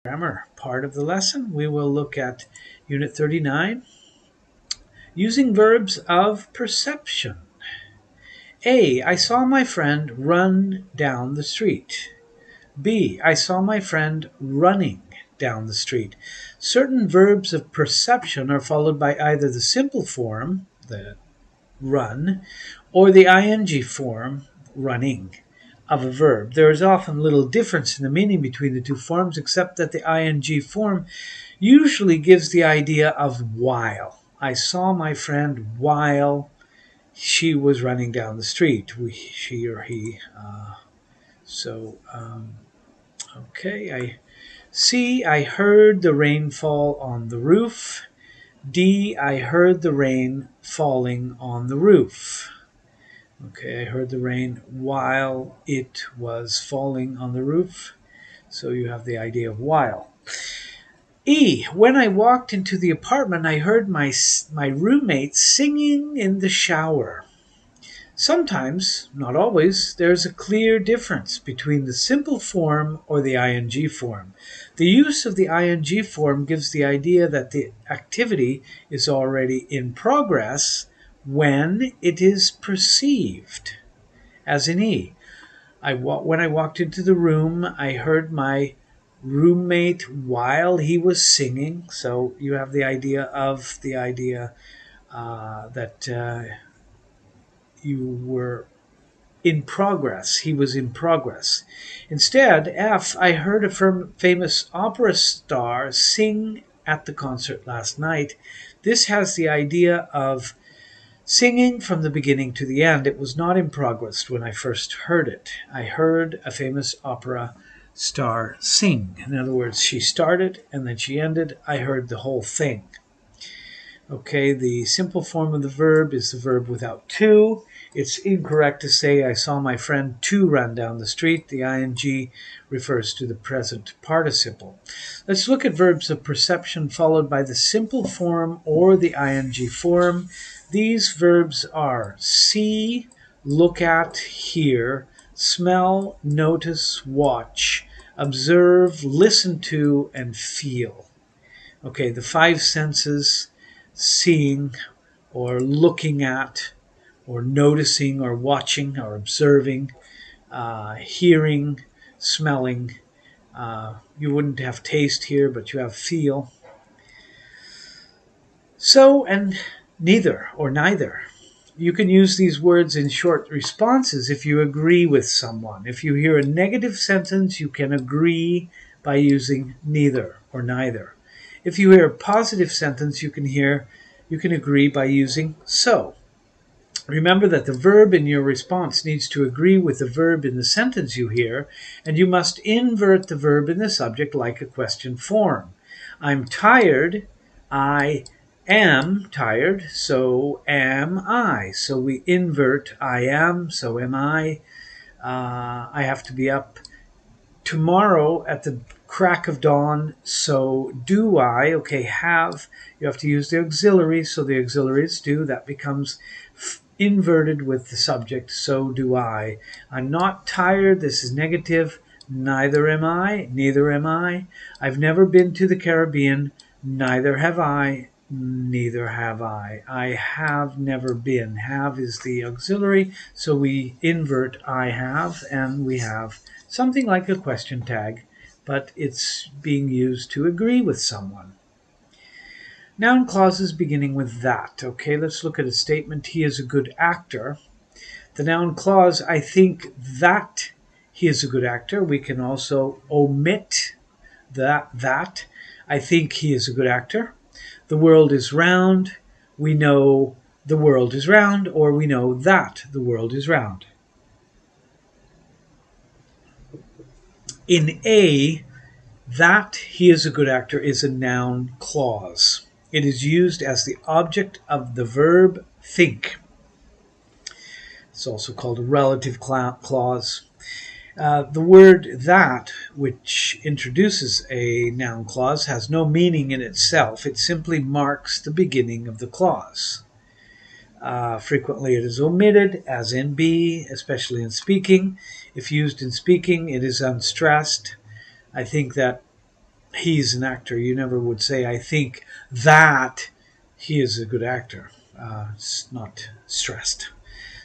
Grammar part of the lesson. We will look at Unit 39, using verbs of perception. A. I saw my friend run down the street. B. I saw my friend running down the street. Certain verbs of perception are followed by either the simple form, the run, or the ing form, running, of a verb. There is often little difference in the meaning between the two forms, except that the ing form usually gives the idea of while. I saw my friend while she was running down the street. She or he. C. I heard the rain fall on the roof. D. I heard the rain falling on the roof. Okay, I heard the rain while it was falling on the roof. So you have the idea of while. E. When I walked into the apartment, I heard my roommate singing in the shower. Sometimes, not always, there's a clear difference between the simple form or the ing form. The use of the ing form gives the idea that the activity is already in progress when it is perceived, as in E. When I walked into the room, I heard my roommate while he was singing. So you have the idea that you were in progress. He was in progress. Instead, F, I heard a famous opera star sing at the concert last night. This has the idea of singing from the beginning to the end. It was not in progress when I first heard it. I heard a famous opera star sing. In other words, she started and then she ended. I heard the whole thing. Okay, the simple form of the verb is the verb without to. It's incorrect to say, I saw my friend to run down the street. The ing refers to the present participle. Let's look at verbs of perception followed by the simple form or the ing form. These verbs are see, look at, hear, smell, notice, watch, observe, listen to, and feel. Okay, the five senses: seeing or looking at or noticing or watching or observing, hearing, smelling. You wouldn't have taste here, but you have feel. So and neither or neither. You can use these words in short responses if you agree with someone. If you hear a negative sentence, you can agree by using neither or neither. If you hear a positive sentence, you can agree by using so. Remember that the verb in your response needs to agree with the verb in the sentence you hear, and you must invert the verb in the subject like a question form. I'm tired. I am tired, so am I. So we invert I am, so am I. I have to be up tomorrow at the crack of dawn, so do I. Okay, have. You have to use the auxiliary, so the auxiliary is do. That becomes inverted with the subject, so do I. I'm not tired. This is negative. Neither am I. Neither am I. I've never been to the Caribbean. Neither have I. Neither have I. I have never been. Have is the auxiliary, so we invert I have, and we have something like a question tag, but it's being used to agree with someone. Noun clauses beginning with that. Okay, let's look at a statement. He is a good actor. The noun clause, I think that he is a good actor. We can also omit that. I think he is a good actor. The world is round. We know the world is round, or we know that the world is round. In A, that he is a good actor is a noun clause. It is used as the object of the verb think. It's also called a relative clause. The word that, which introduces a noun clause, has no meaning in itself. It simply marks the beginning of the clause. Frequently it is omitted, as in be, especially in speaking. If used in speaking, it is unstressed. I think that he's an actor. You never would say, I think that he is a good actor. It's not stressed.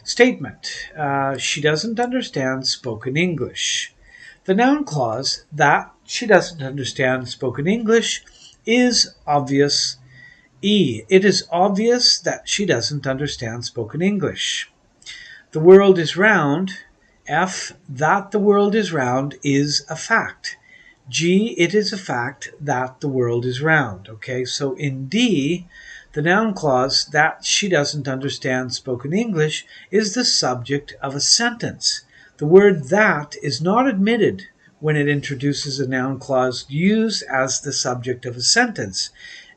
Statement. She doesn't understand spoken English. The noun clause, that she doesn't understand spoken English, is obvious. E. It is obvious that she doesn't understand spoken English. The world is round. F. That the world is round is a fact. G. It is a fact that the world is round. Okay, so in D, the noun clause, that she doesn't understand spoken English, is the subject of a sentence. The word that is not admitted when it introduces a noun clause used as the subject of a sentence,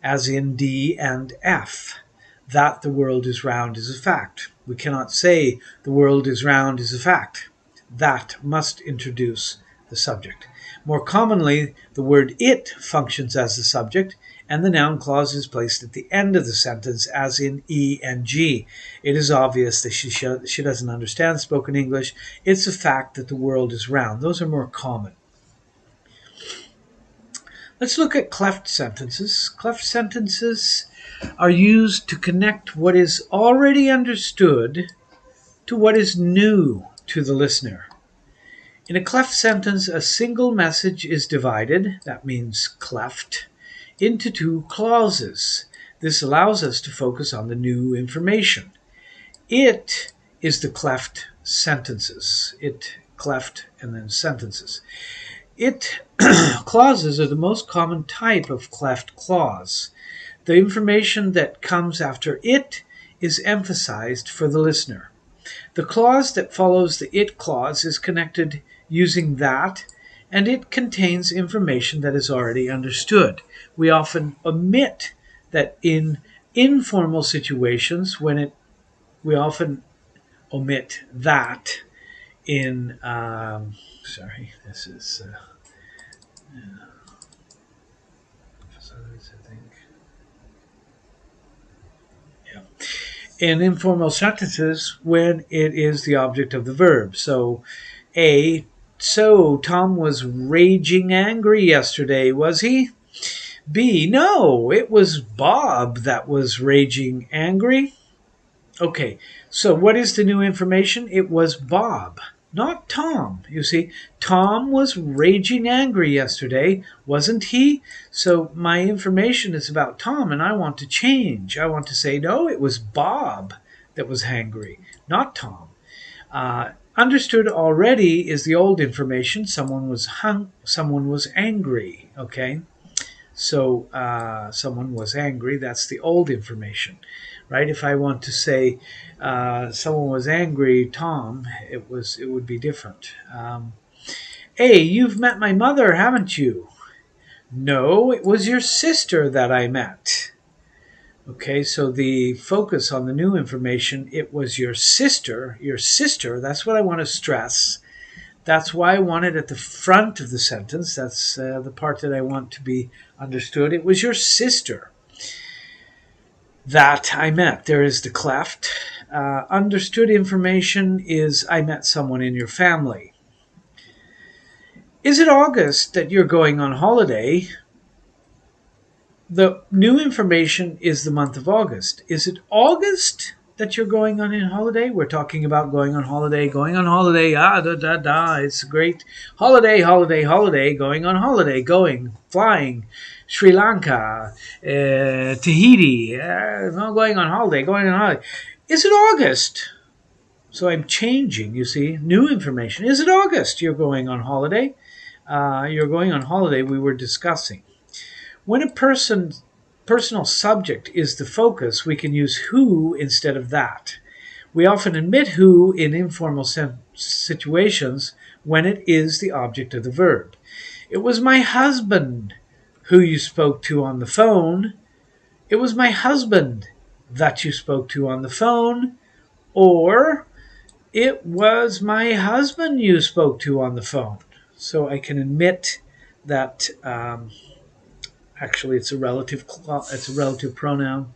as in D and F. That the world is round is a fact. We cannot say the world is round is a fact. That must introduce the subject. More commonly, the word it functions as the subject, and the noun clause is placed at the end of the sentence, as in E and G. It is obvious that she doesn't understand spoken English. It's a fact that the world is round. Those are more common. Let's look at cleft sentences. Cleft sentences are used to connect what is already understood to what is new to the listener. In a cleft sentence, a single message is divided, that means cleft, into two clauses. This allows us to focus on the new information. It is the cleft sentences. It, cleft, and then sentences. It clauses are the most common type of cleft clause. The information that comes after it is emphasized for the listener. The clause that follows the it clause is connected using that, and it contains information that is already understood. We often omit that in informal situations we often omit that in sorry, this is I think. Yeah. In informal sentences when it is the object of the verb. So so Tom was raging angry yesterday, was he? B, no, it was Bob that was raging angry. Okay, so what is the new information? It was Bob, not Tom. You see, Tom was raging angry yesterday, wasn't he? So my information is about Tom, and I want to change. I want to say, no, it was Bob that was angry, not Tom. Understood already is the old information. Someone was angry. Okay, so someone was angry. That's the old information, right? If I want to say someone was angry, Tom, it would be different. Hey, you've met my mother, haven't you? No, it was your sister that I met. Okay, so the focus on the new information, it was your sister, that's what I want to stress. That's why I want it at the front of the sentence. That's the part that I want to be understood. It was your sister that I met. There is the cleft. Understood information is I met someone in your family. Is it August that you're going on holiday? The new information is the month of August. Is it August that you're going on holiday? We're talking about going on holiday, It's a great holiday, going on holiday, flying, Sri Lanka, Tahiti, going on holiday. Is it August? So I'm changing, you see, new information. Is it August you're going on holiday? You're going on holiday, we were discussing. When a personal subject is the focus, we can use who instead of that. We often omit who in informal situations when it is the object of the verb. It was my husband who you spoke to on the phone. It was my husband that you spoke to on the phone. Or it was my husband you spoke to on the phone. So I can admit that actually it's a relative pronoun.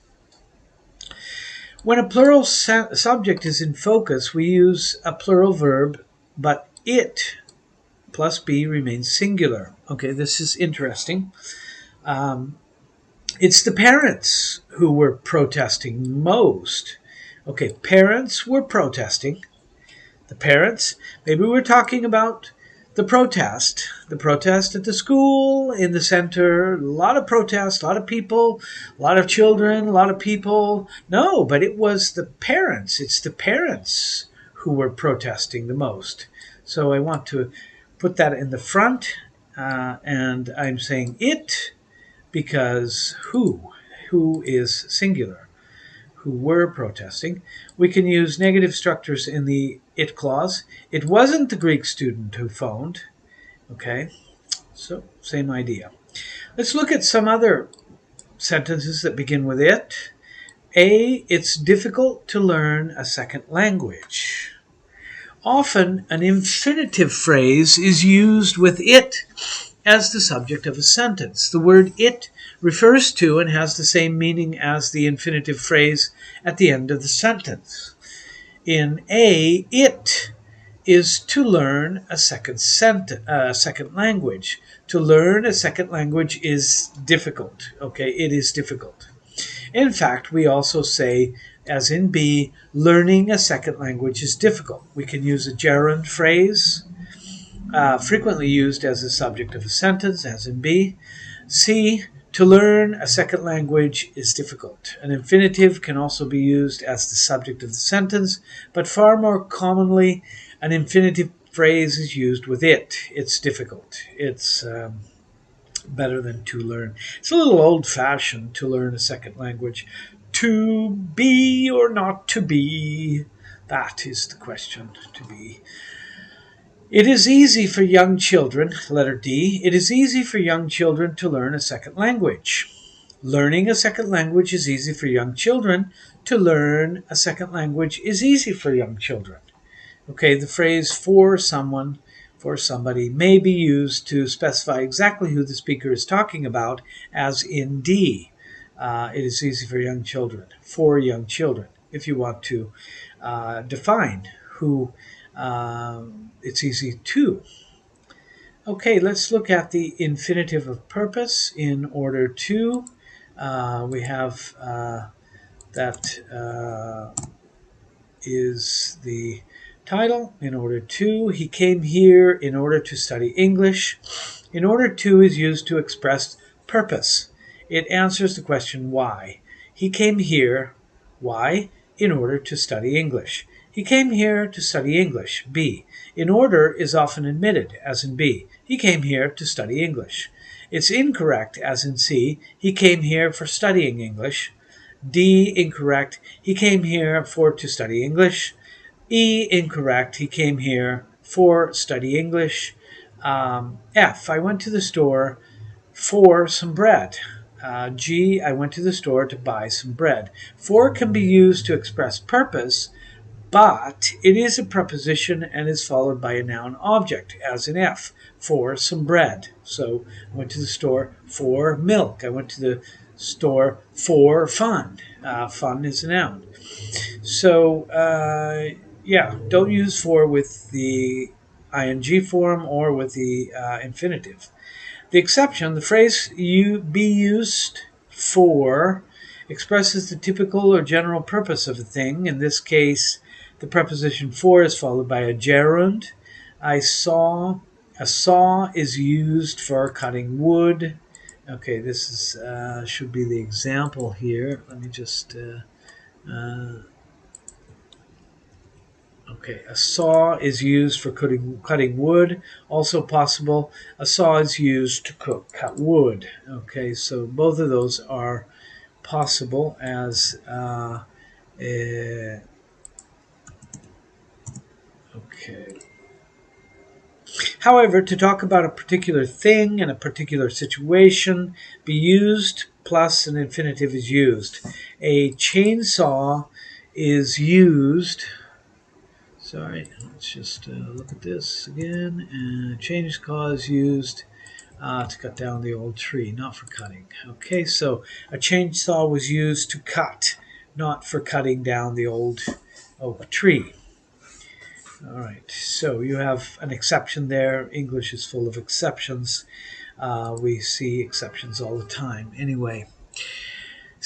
When a plural subject is in focus, we use a plural verb, but it plus be remains singular. Okay, this is interesting. It's the parents who were protesting most. Okay, parents were protesting. The parents, maybe we're talking about the protest at the school, in the center, a lot of protests, a lot of people, a lot of children, a lot of people. No, but it was the parents. It's the parents who were protesting the most. So I want to put that in the front, and I'm saying it because who is singular, who were protesting. We can use negative structures in the it clause. It wasn't the Greek student who phoned. Okay, so same idea. Let's look at some other sentences that begin with it. A, it's difficult to learn a second language. Often an infinitive phrase is used with it as the subject of a sentence. The word it refers to and has the same meaning as the infinitive phrase at the end of the sentence. In A, it is to learn a second language. To learn a second language is difficult. Okay, it is difficult. In fact, we also say, as in B, learning a second language is difficult. We can use a gerund phrase, frequently used as the subject of a sentence, as in B. C, to learn a second language is difficult. An infinitive can also be used as the subject of the sentence, but far more commonly, an infinitive phrase is used with it. It's difficult. It's better than to learn. It's a little old-fashioned to learn a second language. To be or not to be? That is the question, to be. It is easy for young children, letter D, it is easy for young children to learn a second language. Learning a second language is easy for young children. To learn a second language is easy for young children. Okay, the phrase for someone, for somebody, may be used to specify exactly who the speaker is talking about, as in D. It is easy for young children, for young children, if you want to define who it's easy to. Okay, let's look at the infinitive of purpose in order to. We have that is the title, in order to. He came here in order to study English. In order to is used to express purpose. It answers the question why. He came here, why? In order to study English. He came here to study English. B. In order is often omitted, as in B. He came here to study English. It's incorrect, as in C. He came here for studying English. D. Incorrect. He came here to study English. E. Incorrect. He came here for study English. F. I went to the store for some bread. G. I went to the store to buy some bread. For can be used to express purpose, but it is a preposition and is followed by a noun object, as in F, for some bread. So I went to the store for milk. I went to the store for fun. Fun is a noun. So, yeah, don't use for with the ing form or with the infinitive. The exception, the phrase be used for, expresses the typical or general purpose of a thing. In this case, the preposition for is followed by a gerund. A saw is used for cutting wood. Okay, this is should be the example here. Let me just okay, a saw is used for cutting wood. Also possible, a saw is used to cut wood. Okay, so both of those are possible as okay. However, to talk about a particular thing in a particular situation, be used plus an infinitive is used. A chainsaw is used. Sorry, let's just look at this again. Chainsaw is used to cut down the old tree, not for cutting. Okay, so a chainsaw was used to cut, not for cutting down the old oak tree. All right. So you have an exception there. English is full of exceptions. We see exceptions all the time. Anyway,